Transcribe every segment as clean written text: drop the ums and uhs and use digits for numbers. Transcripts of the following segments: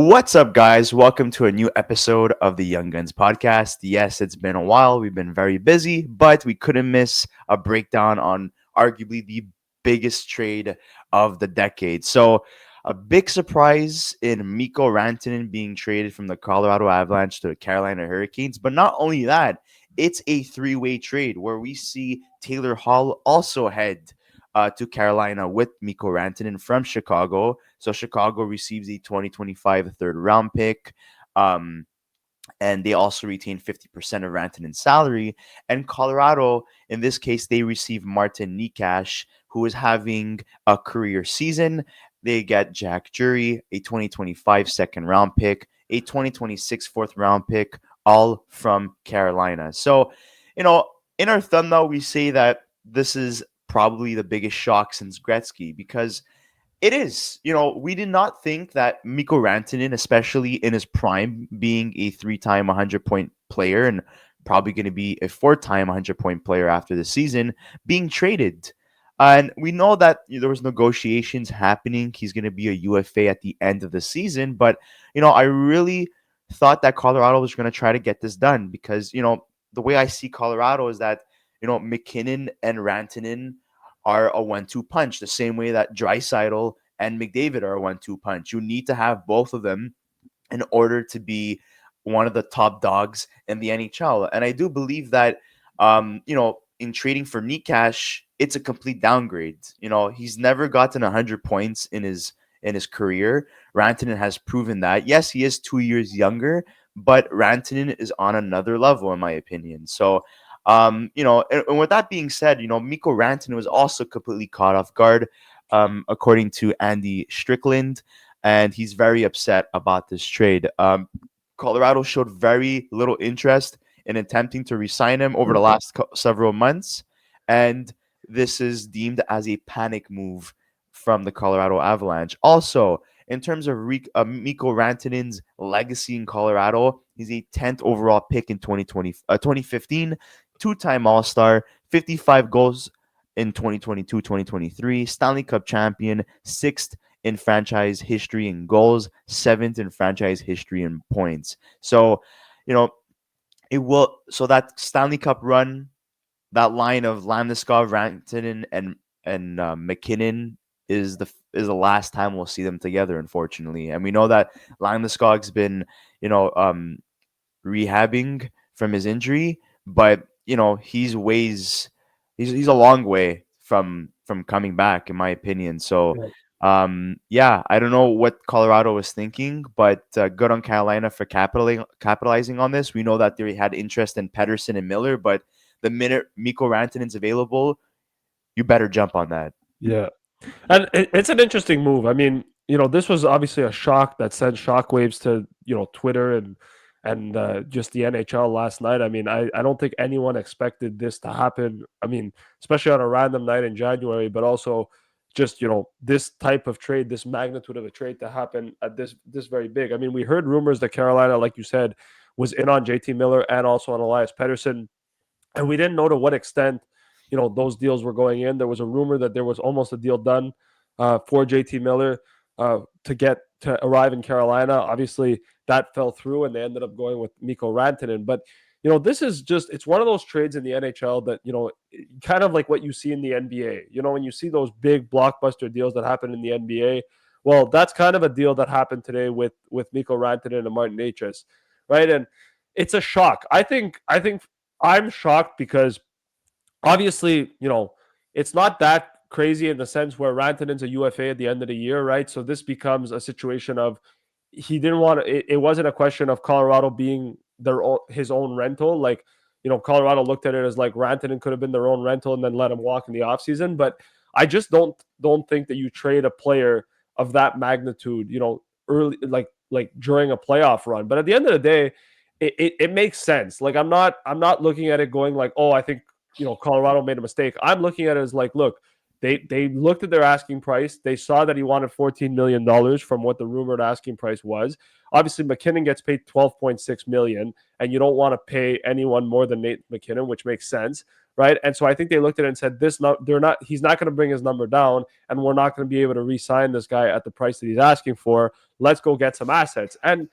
What's up, guys? Welcome to a new episode of the Young Guns podcast. Yes, it's been a while. We've been very busy, but we couldn't miss a breakdown on arguably the biggest trade of the decade. So, a big surprise in Mikko Rantanen being traded from the Colorado Avalanche to the Carolina Hurricanes. But not only that, it's a three-way trade where we see Taylor Hall also head to Carolina with Mikko Rantanen from Chicago. So Chicago receives a 2025 third round pick. Um, and they also retain 50% of Rantanen's salary. And Colorado, in this case, they receive Martin Necas, who is having a career season. They get Jack Drury, a 2025 second round pick, a 2026 fourth round pick, all from Carolina. So, in our thumbnail, we say that this is probably the biggest shock since Gretzky because it is. We did not think that Mikko Rantanen, especially in his prime, being a three-time 100-point player and probably going to be a four-time 100-point player after the season, being traded. And we know that there was negotiations happening. He's going to be a UFA at the end of the season. But, I really thought that Colorado was going to try to get this done because, the way I see Colorado is that, McKinnon and Rantanen are a 1-2 punch, the same way that Draisaitl and McDavid are a 1-2 punch. You need to have both of them in order to be one of the top dogs in the NHL. And I do believe that, in trading for Necas, it's a complete downgrade. He's never gotten 100 points in his career. Rantanen has proven that. Yes, he is 2 years younger, but Rantanen is on another level, in my opinion. So, and with that being said, Mikko Rantanen was also completely caught off guard, according to Andy Strickland, and he's very upset about this trade. Colorado showed very little interest in attempting to re-sign him over the last several months, and this is deemed as a panic move from the Colorado Avalanche. Also, in terms of Mikko Rantanen's legacy in Colorado, he's a 10th overall pick in 2015, two-time All-Star, 55 goals in 2022-2023, Stanley Cup champion, 6th in franchise history in goals, 7th in franchise history in points. So, that Stanley Cup run, that line of Landeskog, Rantanen, and McKinnon is the last time we'll see them together, unfortunately. And we know that Landeskog's been, rehabbing from his injury, but he's a long way from coming back, in my opinion. So I don't know what Colorado was thinking, but good on Carolina for capitalizing on this. We know that they had interest in Pedersen and Miller, but the minute Mikko Rantanen's available, you better jump on that. Yeah. And it's an interesting move. I mean, this was obviously a shock that sent shockwaves to, Twitter and just the NHL last night. I mean, I don't think anyone expected this to happen. I mean, especially on a random night in January, but also just, this type of trade, this magnitude of a trade to happen at this very big. I mean, we heard rumors that Carolina, like you said, was in on JT Miller and also on Elias Pettersson. And we didn't know to what extent, those deals were going in. There was a rumor that there was almost a deal done for JT Miller to arrive in Carolina. Obviously, that fell through, and they ended up going with Mikko Rantanen. But this is it's one of those trades in the NHL that kind of like what you see in the NBA. When you see those big blockbuster deals that happen in the NBA, well, that's kind of a deal that happened today with Mikko Rantanen and Martin Necas, right? And it's a shock. I think I'm shocked because obviously, it's not that crazy in the sense where Rantanen's a UFA at the end of the year, right? So this becomes a situation of he didn't want to, it wasn't a question of Colorado being his own rental. Like, Colorado looked at it as like Rantanen could have been their own rental and then let him walk in the offseason. But I just don't think that you trade a player of that magnitude, early, like during a playoff run. But at the end of the day, it makes sense. Like I'm not looking at it going like, oh, I think Colorado made a mistake. I'm looking at it as like, look, they looked at their asking price. They saw that he wanted $14 million from what the rumored asking price was. Obviously, McKinnon gets paid $12.6 million, and you don't want to pay anyone more than Nate McKinnon, which makes sense, right? And so I think they looked at it and said, he's not going to bring his number down, and we're not going to be able to re-sign this guy at the price that he's asking for. let's go get some assets. And,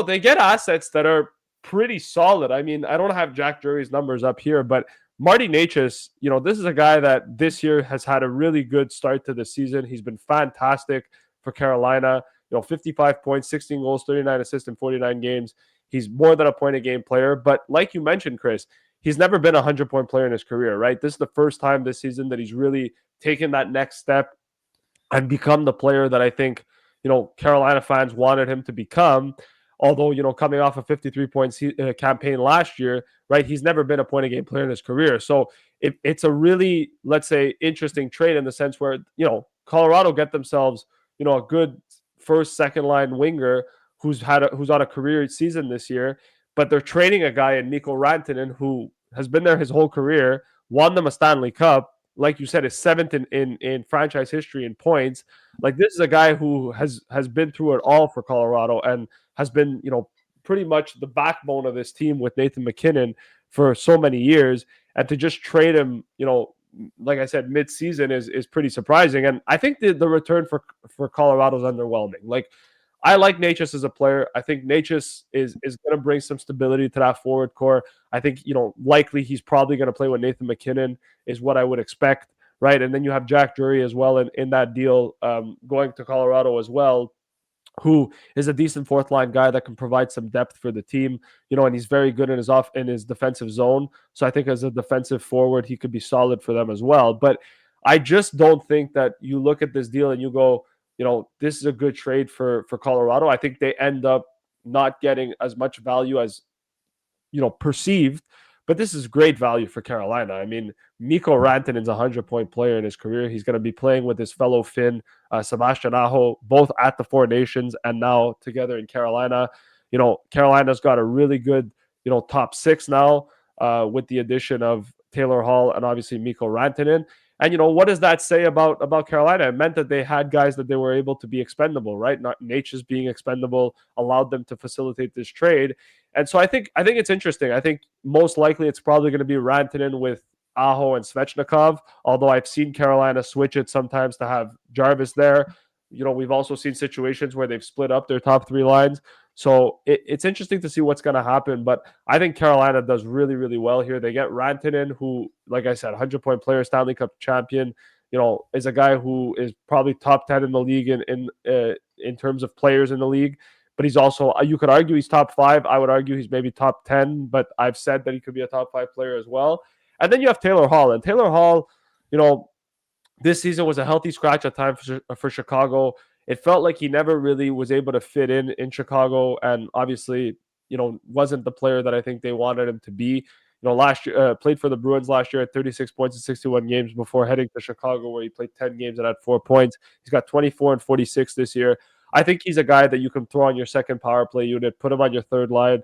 they get assets that are pretty solid. I mean, I don't have Jack Drury's numbers up here, but Marty Necas, this is a guy that this year has had a really good start to the season. He's been fantastic for Carolina. 55 points, 16 goals, 39 assists in 49 games. He's more than a point a game player. But like you mentioned, Chris, he's never been a 100-point player in his career, right? This is the first time this season that he's really taken that next step and become the player that I think, Carolina fans wanted him to become. Although, coming off a 53-point campaign last year, right, he's never been a point-a-game player in his career. So it's a really, let's say, interesting trade in the sense where, Colorado get themselves, a good first, second-line winger who's on a career season this year, but they're trading a guy in Mikko Rantanen who has been there his whole career, won them a Stanley Cup, like you said, is seventh in franchise history in points. Like, this is a guy who has been through it all for Colorado and has been, pretty much the backbone of this team with Nathan MacKinnon for so many years. And to just trade him, like I said, mid-season is pretty surprising. And I think the return for Colorado is underwhelming. Like, I like Necas as a player. I think Necas is going to bring some stability to that forward core. I think, likely he's probably going to play with Nathan MacKinnon is what I would expect, right? And then you have Jack Drury as well in that deal going to Colorado as well, who is a decent fourth line guy that can provide some depth for the team, and he's very good in his defensive zone. So I think as a defensive forward, he could be solid for them as well. But I just don't think that you look at this deal and you go, this is a good trade for Colorado. I think they end up not getting as much value as, perceived, but this is great value for Carolina. I mean, Mikko Rantanen's a 100-point player in his career. He's going to be playing with his fellow Finn, Sebastian Aho, both at the Four Nations and now together in Carolina. Carolina's got a really good, top six now with the addition of Taylor Hall and obviously Mikko Rantanen. And, what does that say about Carolina? It meant that they had guys that they were able to be expendable, right? Not Necas being expendable allowed them to facilitate this trade. And so I think it's interesting. I think most likely it's probably going to be Rantanen with Aho and Svechnikov, although I've seen Carolina switch it sometimes to have Jarvis there. We've also seen situations where they've split up their top three lines. So it's interesting to see what's going to happen. But I think Carolina does really, really well here. They get Rantanen, who, like I said, 100-point player, Stanley Cup champion, is a guy who is probably top 10 in the league in terms of players in the league. But he's also, you could argue he's top 5. I would argue he's maybe top 10, but I've said that he could be a top 5 player as well. And then you have Taylor Hall. And Taylor Hall, this season was a healthy scratch at times for Chicago. It felt like he never really was able to fit in Chicago, and obviously, wasn't the player that I think they wanted him to be. Last year, played for the Bruins last year at 36 points in 61 games before heading to Chicago, where he played 10 games and had 4 points. He's got 24 and 46 this year. I think he's a guy that you can throw on your second power play unit, put him on your third line.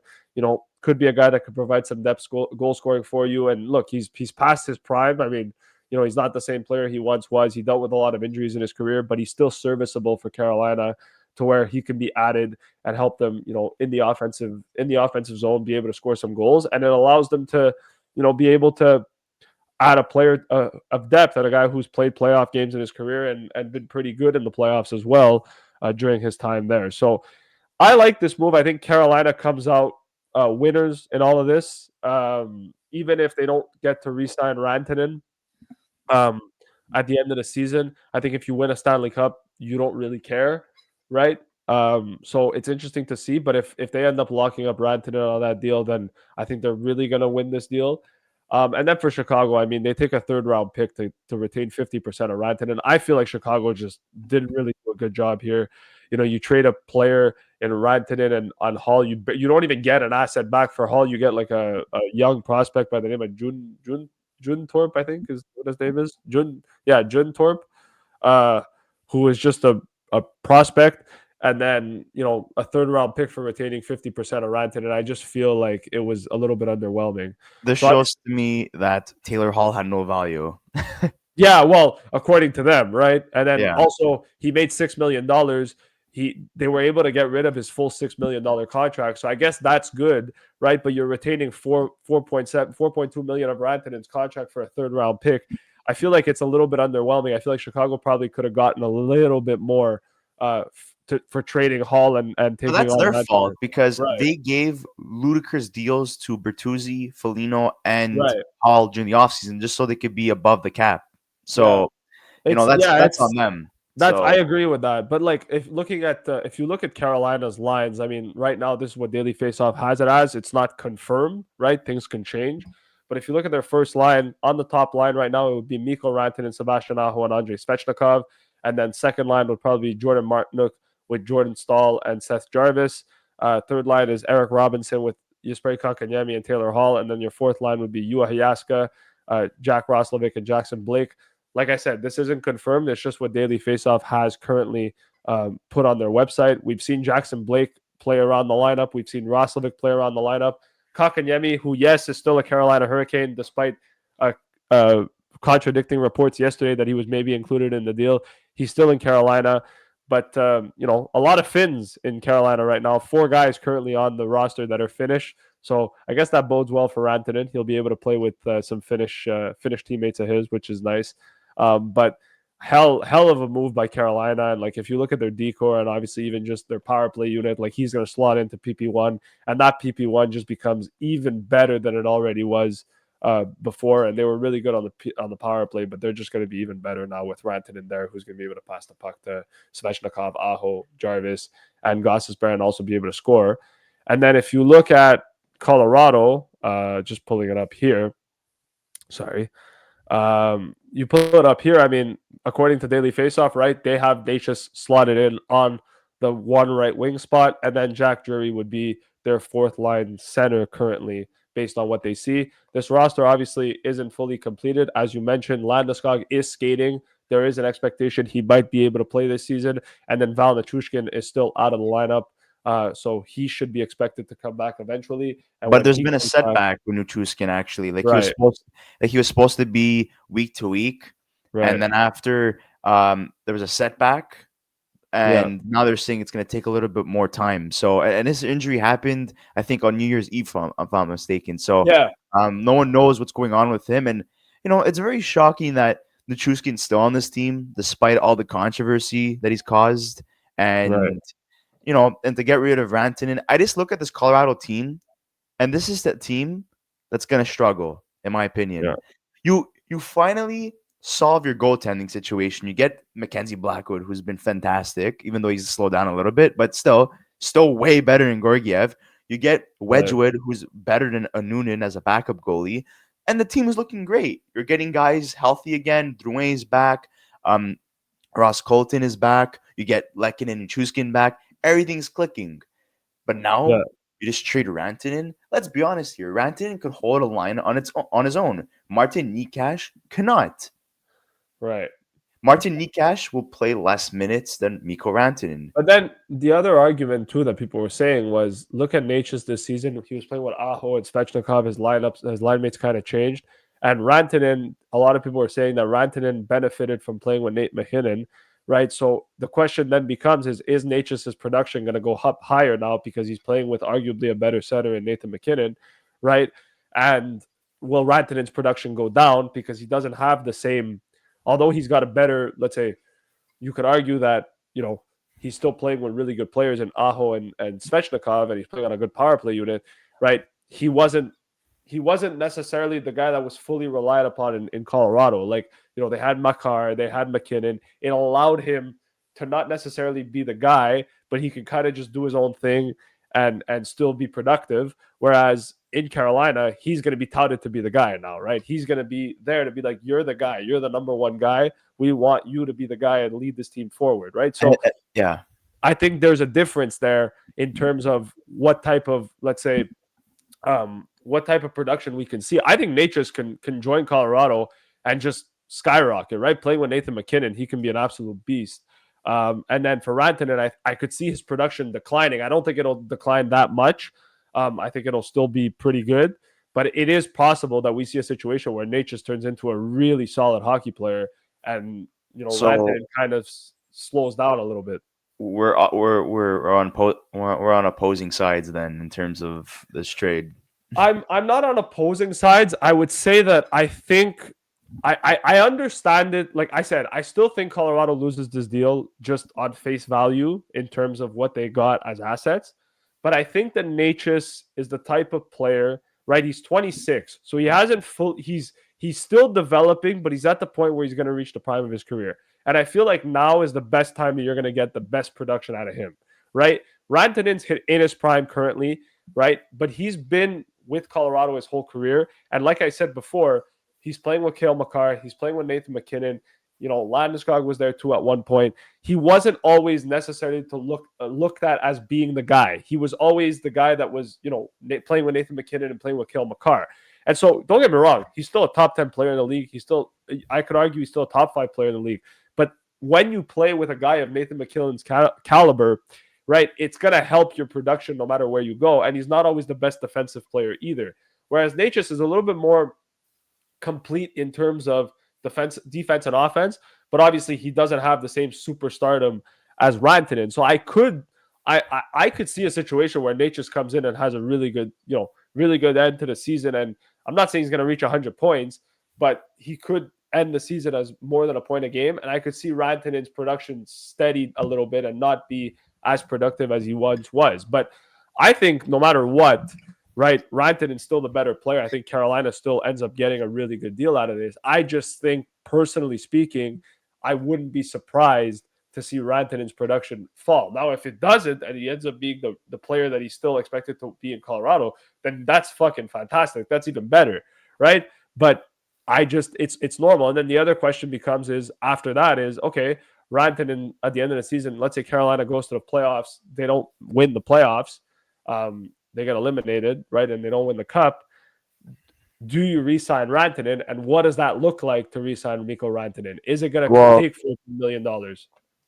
Could be a guy that could provide some depth goal scoring for you. And look, he's past his prime. I mean, he's not the same player he once was. He dealt with a lot of injuries in his career, but he's still serviceable for Carolina to where he can be added and help them, in the offensive zone, be able to score some goals. And it allows them to, be able to add a player of depth and a guy who's played playoff games in his career and been pretty good in the playoffs as well during his time there. So I like this move. I think Carolina comes out winners in all of this, even if they don't get to re-sign Rantanen. At the end of the season, I think if you win a Stanley Cup, you don't really care, right? So it's interesting to see. But if they end up locking up Rantanen on that deal, then I think they're really going to win this deal. And then for Chicago, I mean, they take a third-round pick to retain 50% of Rantanen. I feel like Chicago just didn't really do a good job here. You trade a player in Rantanen and on Hall, you don't even get an asset back for Hall. You get like a young prospect by the name of Juntorp, I think is what his name is. Juntorp, who is just a prospect, and then a third-round pick for retaining 50% of Rantanen. I just feel like it was a little bit underwhelming. This shows to me that Taylor Hall had no value. Yeah, well, according to them, right? And then also he made $6 million. They were able to get rid of his full $6 million contract. So I guess that's good, right? But you're retaining 4.2 million of Rantanen's contract for a third-round pick. I feel like it's a little bit underwhelming. I feel like Chicago probably could have gotten a little bit more for trading Hall and So taking that's on their Rantanen. fault because Right, they gave ludicrous deals to Bertuzzi, Foligno, and right, Hall during the offseason just so they could be above the cap. yeah. So, It's that's on them. That's I So, agree with that. But like if you look at Carolina's lines, I mean, right now this is what Daily Faceoff has it as. It's not confirmed, right? Things can change. But if you look at their first line, on the top line right now, it would be Mikko Rantanen, Sebastian Aho, and Andrei Svechnikov. And then second line would probably be Jordan Martinook with Jordan Stahl and Seth Jarvis. Third line is Eric Robinson with Jesperi Kotkaniemi and Taylor Hall. And then your fourth line would be Juha Hayaska, Jack Roslovic, and Jackson Blake. Like I said, this isn't confirmed. It's just what Daily Faceoff has currently put on their website. We've seen Jackson Blake play around the lineup. We've seen Roslovic play around the lineup. Kotkaniemi, who, yes, is still a Carolina Hurricane, despite contradicting reports yesterday that he was maybe included in the deal. He's still in Carolina. But, a lot of Finns in Carolina right now. 4 guys currently on the roster that are Finnish. So I guess that bodes well for Rantanen. He'll be able to play with some Finnish teammates of his, which is nice. But hell of a move by Carolina. And like if you look at their decor and obviously even just their power play unit, like he's going to slot into PP1, and that PP1 just becomes even better than it already was before. And they were really good on the power play, but they're just going to be even better now with Rantanen there, who's going to be able to pass the puck to Svechnikov, Aho, Jarvis, and Gostisbehere, and also be able to score. And then if you look at Colorado, just pulling it up here. Sorry. You put it up here. I mean, according to Daily Faceoff, right? They have Necas slotted in on the one right wing spot, and then Jack Drury would be their fourth line center currently, based on what they see. This roster obviously isn't fully completed. As you mentioned, Landeskog is skating. There is an expectation he might be able to play this season, and then Val Nichushkin is still out of the lineup. So he should be expected to come back eventually. And but when there's he been a comes back, setback with Nuchuskin actually. right, He was supposed to be week to week, and right, then after there was a setback, yeah, and now they're saying it's going to take a little bit more time. So, and this injury happened, I think, on New Year's Eve, if I'm mistaken. So, yeah, no one knows what's going on with him, and it's very shocking that Nichushkin's still on this team despite all the controversy that he's caused, right, and and to get rid of Rantanen. I just look at this Colorado team, and this is the team that's going to struggle, in my opinion. yeah, You finally solve your goaltending situation. You get Mackenzie Blackwood, who's been fantastic, even though he's slowed down a little bit, but still way better than Gorgiev. You get right, Wedgwood, who's better than Noonan as a backup goalie, and the team is looking great. You're getting guys healthy again. Drouin's back. Um, Ross Colton is back. You get Lekkinen and Chuskin back. Everything's clicking. But yeah, now you just trade Rantanen. Let's be honest here. Rantanen could hold a line on his own. Martin Necas cannot. right. Martin Necas will play less minutes than Mikko Rantanen. But then the other argument too that people were saying was, look at Natchez this season. He was playing with Aho and Svechnikov. His line mates kind of changed. And Rantanen, a lot of people were saying that Rantanen benefited from playing with Nate McKinnon, right? So the question then becomes: is Natchez's production going to go up higher now because he's playing with arguably a better center in Nathan McKinnon, right? And will Rantanen's production go down because he doesn't have the same? Although he's got a better, let's say, you could argue that he's still playing with really good players in Aho and Svechnikov, and he's playing on a good power play unit, right? He wasn't necessarily the guy that was fully relied upon in Colorado. Like, they had Makar, they had McKinnon. It allowed him to not necessarily be the guy, but he could kind of just do his own thing and still be productive. Whereas in Carolina, he's going to be touted to be the guy now, right? He's going to be there to be like, you're the guy, you're the number one guy. We want you to be the guy and lead this team forward, right? So Yeah. I think there's a difference there in terms of what type of, let's say, what type of production we can see. I think Natchez can join Colorado and just skyrocket, right? Playing with Nathan McKinnon, he can be an absolute beast. And then for Rantanen, I could see his production declining. I don't think it'll decline that much. I think it'll still be pretty good. But it is possible that we see a situation where Natchez turns into a really solid hockey player, and So Rantanen kind of slows down a little bit. we're on opposing sides then in terms of this trade. I'm not on opposing sides. I would say that I think I understand it. Like I said, I still think Colorado loses this deal just on face value in terms of what they got as assets. But I think that Necas is the type of player, right? He's 26, so he hasn't full. He's still developing, but he's at the point where he's going to reach the prime of his career. And I feel like now is the best time that you're going to get the best production out of him, right? Rantanen's hit in his prime currently, right? But he's been with Colorado his whole career, and like I said before, he's playing with Cale Makar. He's playing with Nathan McKinnon. You know, Landeskog was there too at one point. He wasn't always necessarily to looked at as being the guy. He was always the guy that was, you know, playing with Nathan McKinnon and playing with Cale Makar. And so, don't get me wrong, he's still a top 10 player in the league. He's still, I could argue, he's still a top 5 player in the league. But when you play with a guy of Nathan McKinnon's caliber, right, it's going to help your production no matter where you go. And he's not always the best defensive player either. Whereas Necas is a little bit more complete in terms of defense, and offense, but obviously he doesn't have the same superstardom as Rantanen. So I could see a situation where Necas comes in and has a really good, really good end to the season. And I'm not saying he's going to reach 100 points, but he could end the season as more than a point a game. And I could see Rantanen's production steadied a little bit and not be as productive as he once was. But I think no matter what, right, Rantanen's still the better player. I think Carolina still ends up getting a really good deal out of this. I just think, personally speaking, I wouldn't be surprised to see Rantanen's production fall. Now, if it doesn't and he ends up being the player that he's still expected to be in Colorado, then that's fucking fantastic. That's even better, right? But it's normal. And then the other question becomes is after that is, okay, Rantanen at the end of the season, let's say Carolina goes to the playoffs, they don't win the playoffs, they get eliminated, right? And they don't win the cup. Do you re-sign Rantanen? And what does that look like to re-sign Mikko Rantanen? Is it going to take $14 million?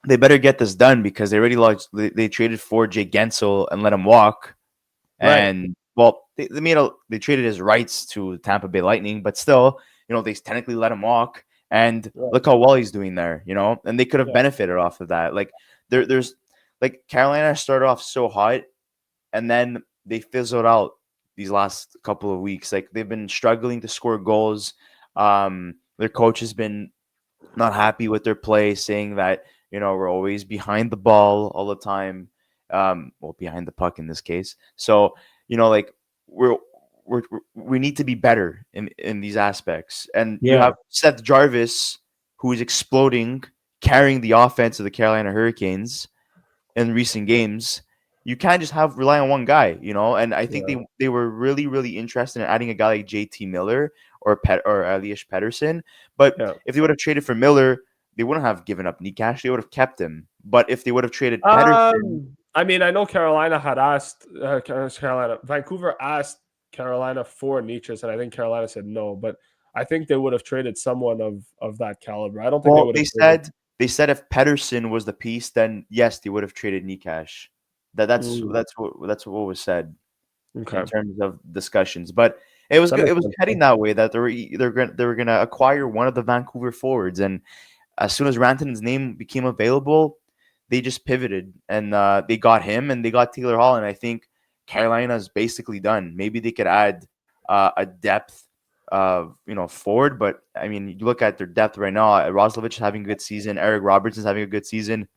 They better get this done because they already lost. They traded for Jay Gensel and let him walk. And they traded his rights to Tampa Bay Lightning, but still, they technically let him walk. And look how well he's doing there, and they could have benefited off of that. Like there's like Carolina started off so hot, and then they fizzled out these last couple of weeks. Like they've been struggling to score goals. Their coach has been not happy with their play, saying that we're always behind the ball all the time. Behind the puck in this case. So like we need to be better in these aspects. And you have Seth Jarvis, who is exploding, carrying the offense of the Carolina Hurricanes in recent games. You can't just rely on one guy, And I think they were really, really interested in adding a guy like JT Miller or Elias Pettersson. But if they would have traded for Miller, they wouldn't have given up Necas. They would have kept him. But if they would have traded Pettersson, I mean, I know Carolina had asked Vancouver asked Carolina for Necas, and I think Carolina said no. But I think they would have traded someone of that caliber. I don't think they would have. They said if Pettersson was the piece, then yes, they would have traded Necas. That's what was said in terms of discussions. But it was good. It was heading that way that they were gonna acquire one of the Vancouver forwards, and as soon as Rantanen's name became available, they just pivoted and they got him and they got Taylor Hall. And I think Carolina's basically done. Maybe they could add a depth forward, but I mean, you look at their depth right now. Roslovich is having a good season. Eric Robertson's having a good season.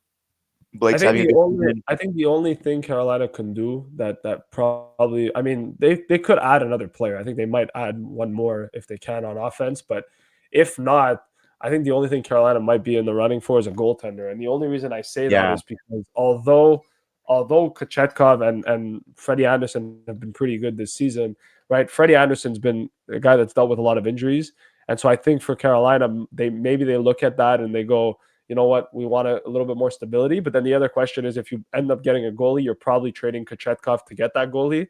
Blake's having a good season. I think the only thing Carolina can do that probably, I mean, they could add another player. I think they might add one more if they can on offense, but if not, I think the only thing Carolina might be in the running for is a goaltender. And the only reason I say that is because although Kochetkov and Freddie Anderson have been pretty good this season, right? Freddie Anderson's been a guy that's dealt with a lot of injuries. And so I think for Carolina, they look at that and they go, you know what, we want a little bit more stability. But then the other question is, if you end up getting a goalie, you're probably trading Kochetkov to get that goalie,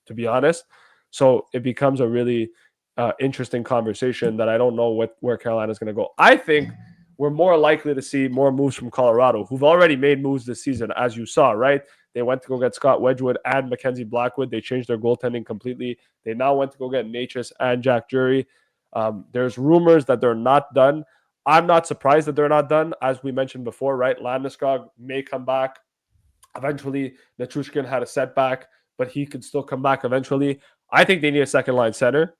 to be honest. So it becomes a really interesting conversation that I don't know where Carolina's going to go. I think we're more likely to see more moves from Colorado, who've already made moves this season, as you saw, right? They went to go get Scott Wedgwood and Mackenzie Blackwood. They changed their goaltending completely. They now went to go get Necas and Jack Drury. There's rumors that they're not done. I'm not surprised that they're not done. As we mentioned before, right? Landeskog may come back. Eventually, Netrushkin had a setback, but he could still come back eventually. I think they need a second line center.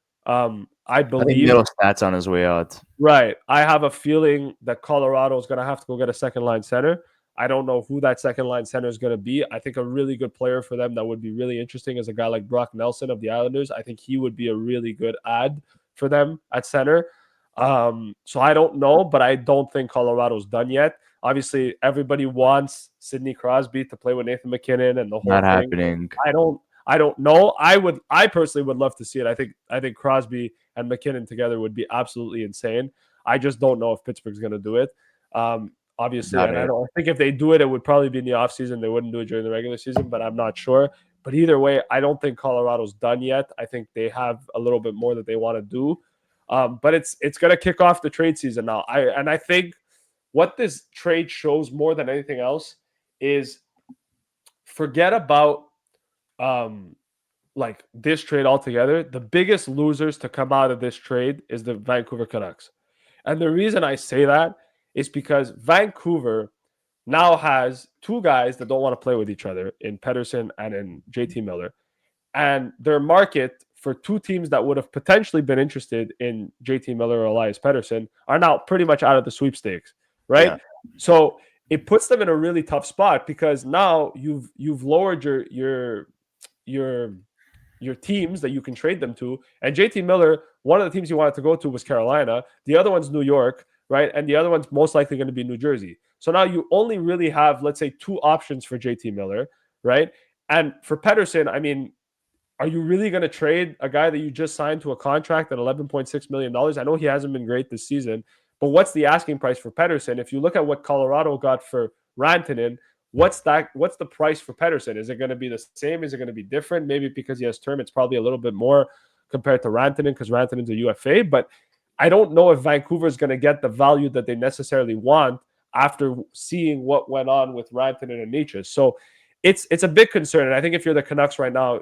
I I think believe. middle stats on his way out. Right. I have a feeling that Colorado is going to have to go get a second line center. I don't know who that second line center is going to be. I think a really good player for them that would be really interesting is a guy like Brock Nelson of the Islanders. I think he would be a really good add for them at center. So I don't know, but I don't think Colorado's done yet. Obviously, everybody wants Sidney Crosby to play with Nathan McKinnon and the whole Not thing. happening. I don't. I don't know. I personally would love to see it. I think Crosby and McKinnon together would be absolutely insane. I just don't know if Pittsburgh's going to do it. Obviously, Got and I it. don't I think if they do it, it would probably be in the offseason. They wouldn't do it during the regular season, but I'm not sure. But either way, I don't think Colorado's done yet. I think they have a little bit more that they want to do. But it's going to kick off the trade season now. I think what this trade shows more than anything else is forget about um, like this trade altogether. The biggest losers to come out of this trade is the Vancouver Canucks. And the reason I say that is because Vancouver now has two guys that don't want to play with each other in Pedersen and in JT Miller. And their market for two teams that would have potentially been interested in JT Miller or Elias Pedersen are now pretty much out of the sweepstakes, right? Yeah. So it puts them in a really tough spot because now you've lowered your your teams that you can trade them to. And JT Miller, one of the teams he wanted to go to was Carolina. The other one's New York, right? And the other one's most likely going to be New Jersey. So now you only really have, let's say, two options for JT Miller, right? And for Pedersen, I mean, are you really going to trade a guy that you just signed to a contract at $11.6 million? I know he hasn't been great this season, but what's the asking price for Pedersen? If you look at what Colorado got for Rantanen, what's the price for Pedersen? Is it going to be the same? Is it going to be different? Maybe because he has term, it's probably a little bit more compared to Rantanen because Rantanen's a UFA, but I don't know if Vancouver is going to get the value that they necessarily want after seeing what went on with Rantanen and Necas. So it's a big concern. And I think if you're the Canucks right now,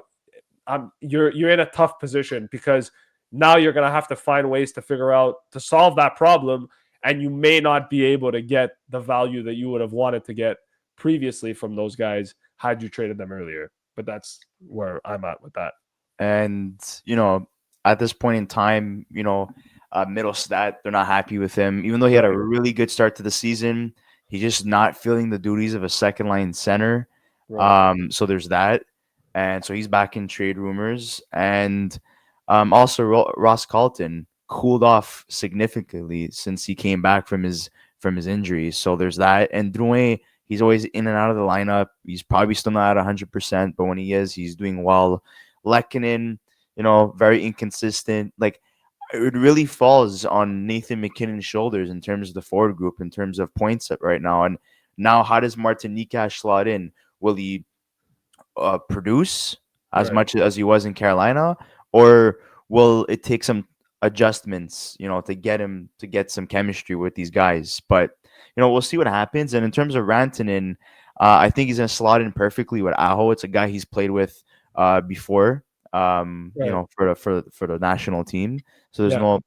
you're in a tough position because now you're going to have to find ways to figure out to solve that problem, and you may not be able to get the value that you would have wanted to get previously from those guys had you traded them earlier. But that's where I'm at with that. And at this point in time, middle stat, they're not happy with him, even though he had a Right. really good start to the season. He's just not feeling the duties of a second line center. Right. So there's that, and so he's back in trade rumors, and also Ross Carlton cooled off significantly since he came back from his injury. So there's that, and Drury, he's always in and out of the lineup. He's probably still not at 100%, but when he is, he's doing well. Lehkonen, very inconsistent. Like, it really falls on Nathan McKinnon's shoulders in terms of the forward group, in terms of points right now. And now, how does Martin Necas slot in? Will he produce as Right. much as he was in Carolina, or will it take some adjustments, to get some chemistry with these guys? But we'll see what happens. And in terms of Rantanen, I think he's gonna slot in perfectly with Aho. It's a guy he's played with before, Right. for the national team. So there's Yeah. no.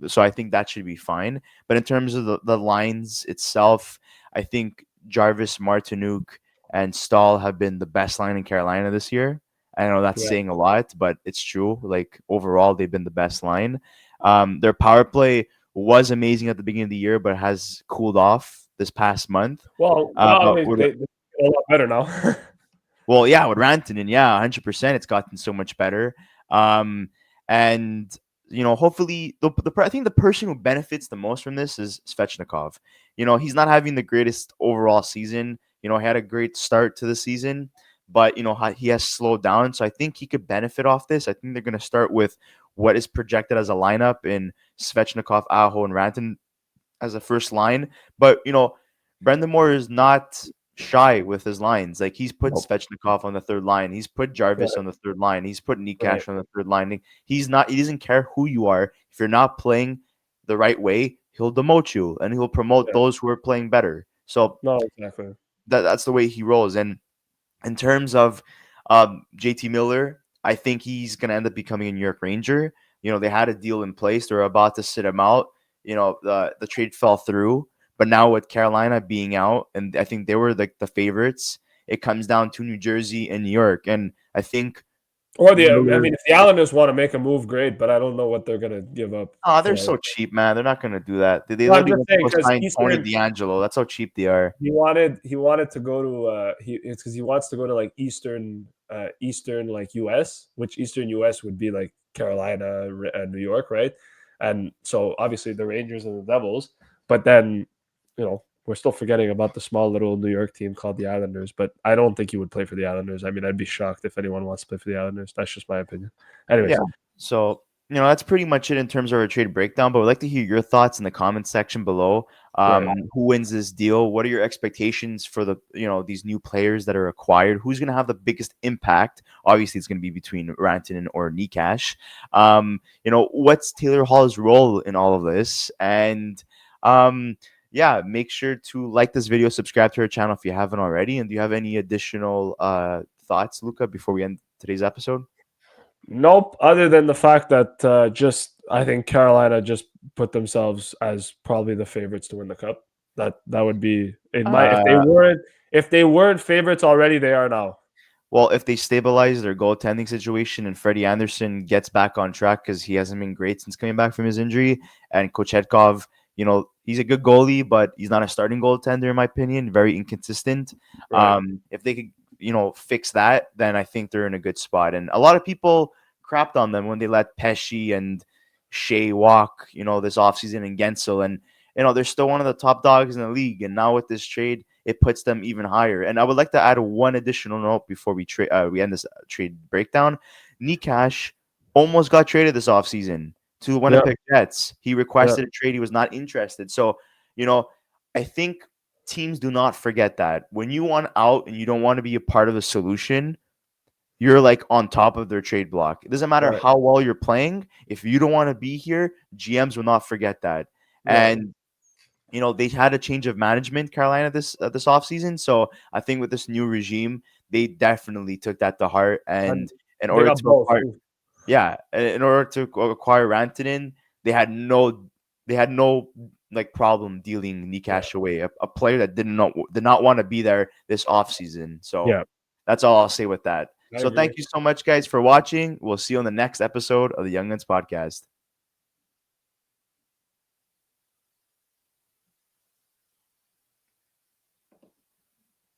So I think that should be fine. But in terms of the lines itself, I think Jarvis, Martinuk, and Stahl have been the best line in Carolina this year. I know that's Yeah. saying a lot, but it's true. Like, overall, they've been the best line. Their power play was amazing at the beginning of the year, but has cooled off this past month. Well, now But they a lot better now. well, yeah, with Rantanen, yeah, 100%, it's gotten so much better. Um, and hopefully, I think the person who benefits the most from this is Svechnikov. He's not having the greatest overall season. He had a great start to the season, but he has slowed down. So I think he could benefit off this. I think they're going to start with what is projected as a lineup in Svechnikov, Aho, and Rantanen as a first line. But Brendan Moore is not shy with his lines. Like, he's put Nope. Svechnikov on the third line. He's put Jarvis Right. on the third line. He's put Right. Necas on the third line. He doesn't care who you are. If you're not playing the right way, he'll demote you and he'll promote Yeah. those who are playing better. So No, exactly. that's the way he rolls. And in terms of JT Miller, I think he's going to end up becoming a New York Ranger. They had a deal in place. They were about to sit him out. The trade fell through. But now with Carolina being out, and I think they were the favorites, it comes down to New Jersey and New York. And I think Or I Miller. mean, if the Islanders want to make a move, great, but I don't know what they're gonna give up Oh, they're for so it. cheap, man. They're not gonna do that. They Well, I'm literally just went to saying go because sign Tony Eastern, DeAngelo. That's how cheap they are. he wanted to go to it's because he wants to go to like Eastern like US, which Eastern US would be like Carolina, New York, right? And so obviously the Rangers and the Devils, but then we're still forgetting about the small little New York team called the Islanders. But I don't think he would play for the Islanders. I mean, I'd be shocked if anyone wants to play for the Islanders. That's just my opinion. Yeah. Anyways, So, that's pretty much it in terms of our trade breakdown. But we'd like to hear your thoughts in the comments section below. right. Who wins this deal? What are your expectations for these new players that are acquired? Who's going to have the biggest impact? Obviously, it's going to be between Rantanen or Necas. What's Taylor Hall's role in all of this? And yeah, make sure to like this video, subscribe to our channel if you haven't already. And do you have any additional thoughts, Luca, before we end today's episode? Nope. Other than the fact that I think Carolina just put themselves as probably the favorites to win the cup. That would be in my Uh, if they weren't favorites already, they are now. Well, if they stabilize their goaltending situation and Freddie Anderson gets back on track because he hasn't been great since coming back from his injury, and Kochetkov, he's a good goalie, but he's not a starting goaltender in my opinion. Very inconsistent. Right. If they could, fix that, then I think they're in a good spot. And a lot of people crapped on them when they let Pesci and Shea walk, this offseason and Gensel, and they're still one of the top dogs in the league. And now with this trade, it puts them even higher. And I would like to add one additional note before we end this trade breakdown. Necas almost got traded this offseason to the Yeah. Winnipeg Jets. He Yeah. requested a trade. He was not interested. So, I think teams do not forget that. When you want out and you don't want to be a part of the solution, you're like on top of their trade block. It doesn't matter Right. how well you're playing. If you don't want to be here, GMs will not forget that. Yeah. And they had a change of management, Carolina, this offseason. So I think with this new regime, they definitely took that to heart. And And in they order got to both. acquire, yeah, in order to acquire Rantanen, they had no like problem dealing Yeah. Necas away, a player that did not want to be there this offseason. So Yeah. that's all I'll say with that. I So agree. thank you so much, guys, for watching. We'll see you on the next episode of the Young Guns Podcast.